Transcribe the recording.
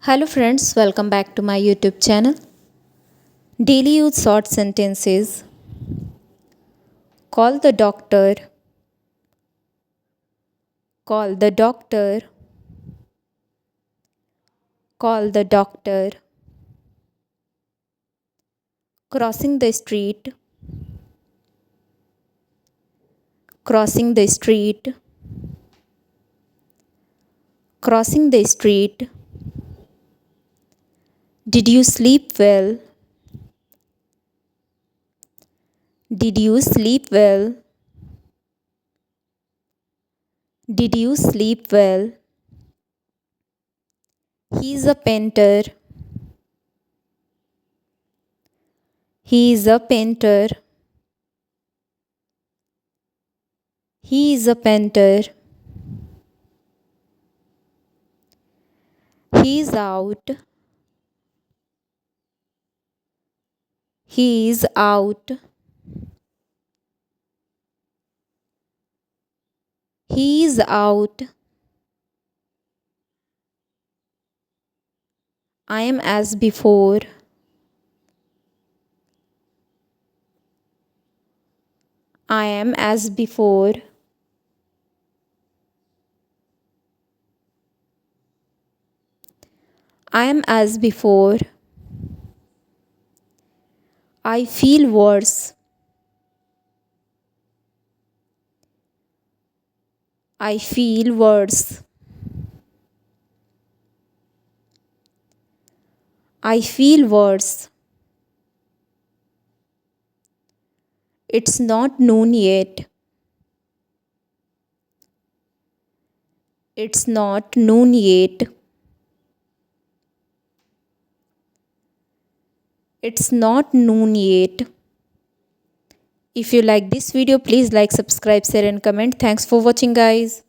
Hello friends, welcome back to my YouTube channel. Daily use short sentences. Call the doctor. Call the doctor. Call the doctor. Crossing the street. Crossing the street. Crossing the street. Did you sleep well? Did you sleep well? Did you sleep well? He's a painter. He is a painter. He is a painter. He is out. He is out. He is out. I am as before. I am as before. I am as before. I feel worse. I feel worse. I feel worse. It's not noon yet. It's not noon yet. It's not noon yet. If you like this video, please like, subscribe, share and comment. Thanks for watching guys.